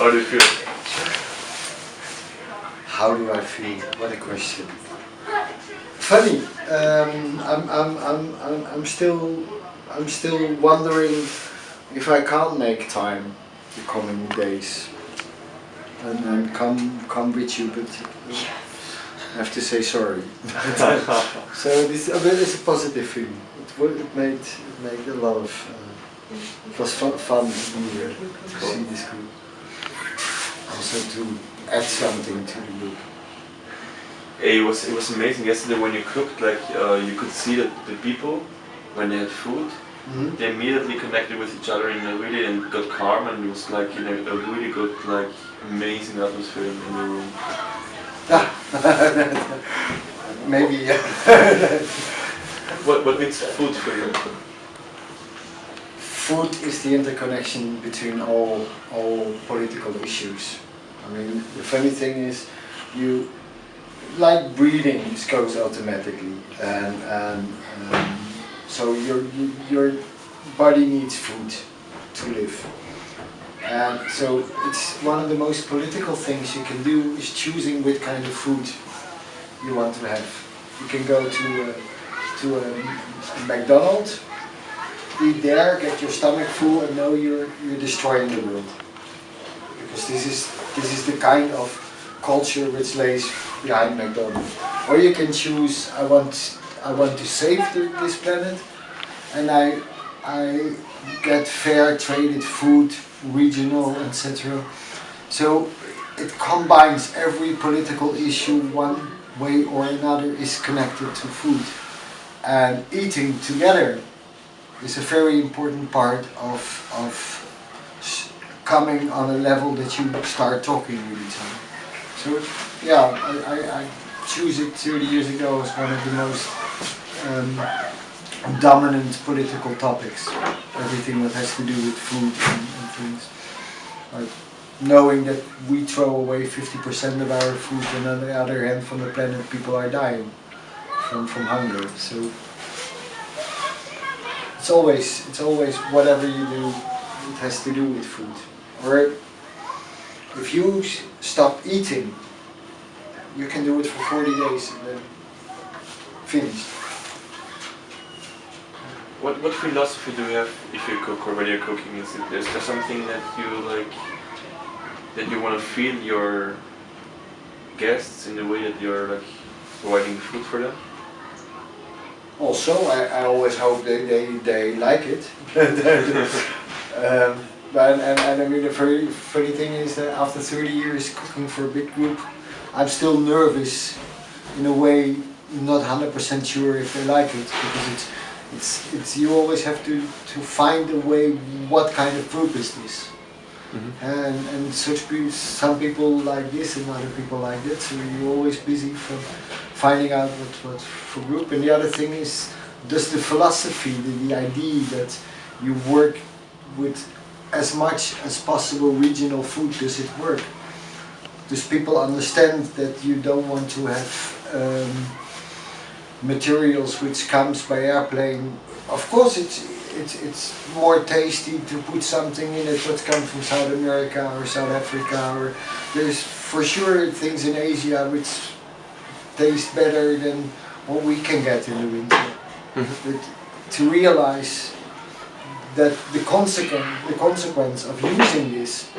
How do you feel? How do I feel? What a question. Funny. I'm still wondering if I can't make time the coming days and come with you, but I have to say sorry. So this it's a positive thing. It made a lot of. It was fun here to see this group. Also to add something to the group. It was amazing yesterday when you cooked. Like you could see that the people, when they had food, they immediately connected with each other in a really and got calm, and it was like in a really good, like amazing atmosphere in the room. Maybe. Yeah. What means food for you? Food is the interconnection between all political issues. I mean, the funny thing is, you like breathing just goes automatically, and so your body needs food to live. And so it's one of the most political things you can do is choosing what kind of food you want to have. You can go to a McDonald's, eat there, get your stomach full, and know you're destroying the world. Because this is the kind of culture which lays behind McDonald's. Or you can choose, I want to save this planet, and I get fair traded food, regional, etc. So it combines every political issue one way or another is connected to food. And eating together is a very important part of coming on a level that you start talking with each other. So yeah, I choose it 30 years ago as one of the most dominant political topics. Everything that has to do with food and things. Like knowing that we throw away 50% of our food, and on the other hand, from the planet, people are dying from hunger. So it's always whatever you do, it has to do with food. Or if you stop eating, you can do it for 40 days and then finished. What philosophy do you have if you cook or when you're cooking? Is there something that you like, that you want to feel your guests in the way that you're like providing food for them? Also, I always hope they like it. But I mean, the very funny thing is that after 30 years cooking for a big group, I'm still nervous in a way, not 100% sure if they like it, because it's you always have to find a way, what kind of group is this? And some people like this and other people like that, so you're always busy from finding out what for group. And the other thing is, does the philosophy, the idea that you work with as much as possible regional food, does it work? Does people understand that you don't want to have materials which comes by airplane? Of course it's more tasty to put something in it that comes from South America or South Africa, or there's for sure things in Asia which taste better than what we can get in the winter. But to realize that the consequence of using this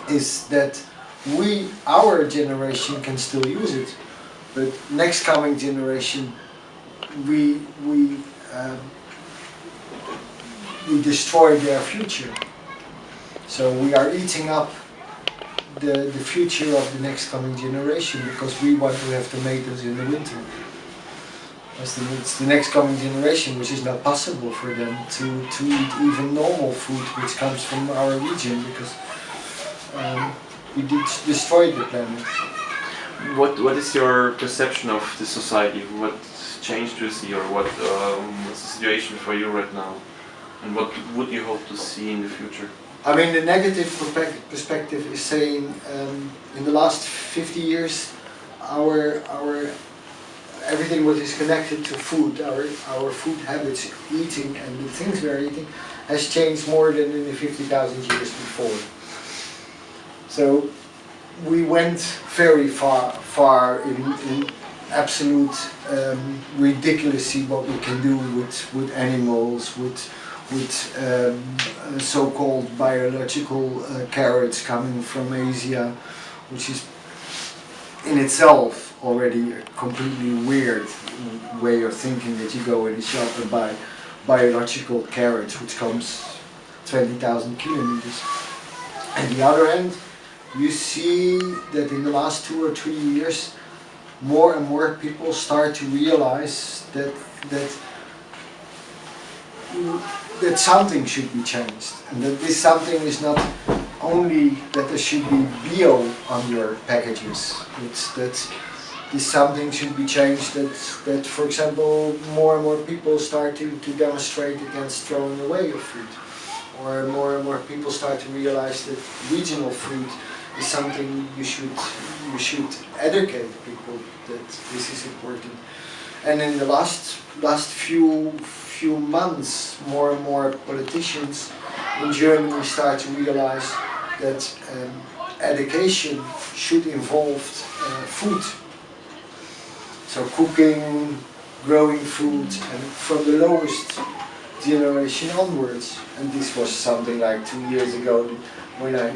is that our generation can still use it, but next coming generation we destroy their future. So we are eating up the future of the next coming generation because we want to have tomatoes in the winter. It's the next coming generation which is not possible for them to eat even normal food which comes from our region, because we destroyed the planet. What is your perception of the society? What change do you see, or what's the situation for you right now? And what would you hope to see in the future? I mean, the negative perspective is saying in the last 50 years, our everything what is connected to food, our food habits, eating, and the things we are eating, has changed more than in the 50,000 years before. So we went very far in absolute ridiculously what we can do with animals, with so-called biological carrots coming from Asia, which is in itself already a completely weird way of thinking, that you go in the shop and buy biological carrots which comes 20,000 kilometers. On the other hand, you see that in the last 2 or 3 years more and more people start to realize that something should be changed, and that this something is not only that there should be bio on your packages. It's that this something should be changed, that for example more and more people start to demonstrate against throwing away of food, or more and more people start to realize that regional food is something you should educate people that this is important. And in the last few months, more and more politicians in Germany start to realize that education should involve food. So cooking, growing food, and from the lowest generation onwards. And this was something like 2 years ago when I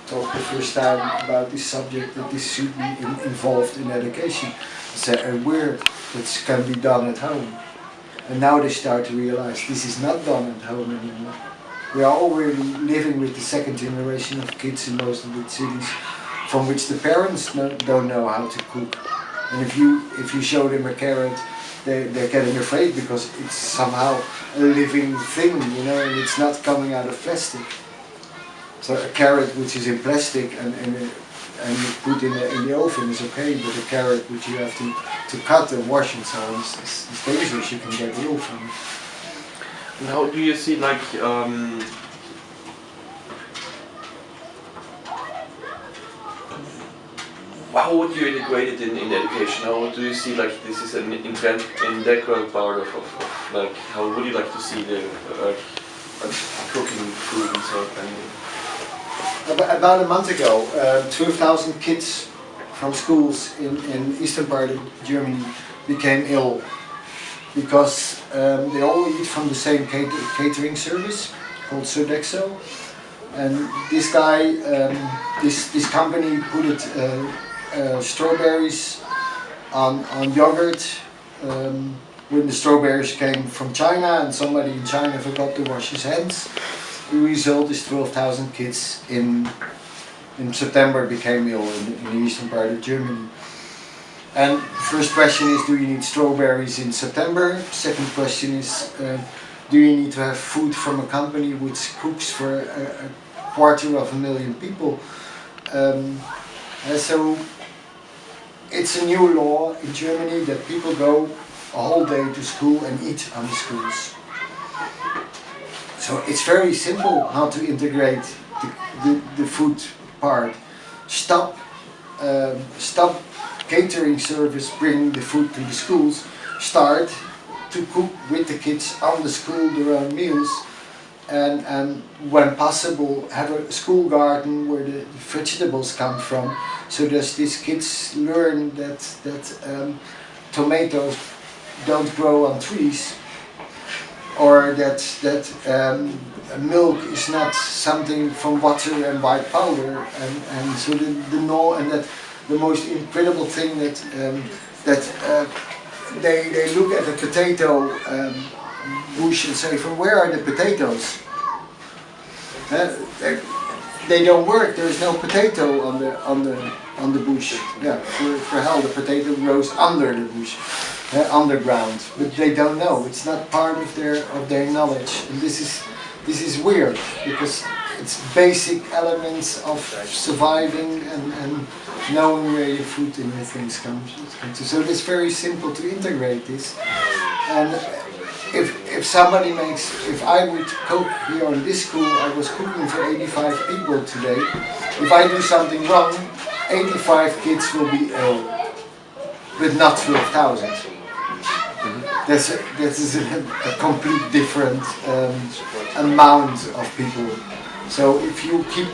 talked the first time about this subject, that this should be involved in education. It's weird, it can be done at home. And now they start to realize this is not done at home anymore. We are already living with the second generation of kids in most of the cities, from which the parents don't know how to cook. And if you show them a carrot, they're getting afraid, because it's somehow a living thing, you know, and it's not coming out of plastic. So a carrot which is in plastic and you put in the oven is okay, but a carrot which you have to cut and wash and so on is dangerous. You can get ill from it. And how do you see, like, how would you integrate it in education? How do you see, like, this is an integral part of like, how would you like to see the cooking food and so on? About a month ago, 12,000 kids from schools in eastern part of Germany became ill, because they all eat from the same catering service called Sodexo. And this guy, this company put strawberries on yogurt when the strawberries came from China, and somebody in China forgot to wash his hands. The result is 12,000 kids in September became ill in the eastern part of Germany. And first question is, do you need strawberries in September? Second question is, do you need to have food from a company which cooks for a 250,000 people? So it's a new law in Germany that people go a whole day to school and eat on the schools. So it's very simple how to integrate the food part. Stop catering service bringing the food to the schools. Start to cook with the kids on the school their own meals, and when possible have a school garden where the vegetables come from, so that these kids learn that tomatoes don't grow on trees, or that milk is not something from water and white powder, and so that the most incredible thing that they look at the potato bush and say, from where are the potatoes? They don't work. There is no potato on the bush. Yeah, for hell, the potato grows under the bush, underground. But they don't know. It's not part of their knowledge. And this is weird, because it's basic elements of surviving and knowing where your food and your things come to. So it's very simple to integrate this. And if I would cook here in this school, I was cooking for 85 people today. If I do something wrong, 85 kids will be ill, but not 12,000. That is a complete different amount of people. So if you keep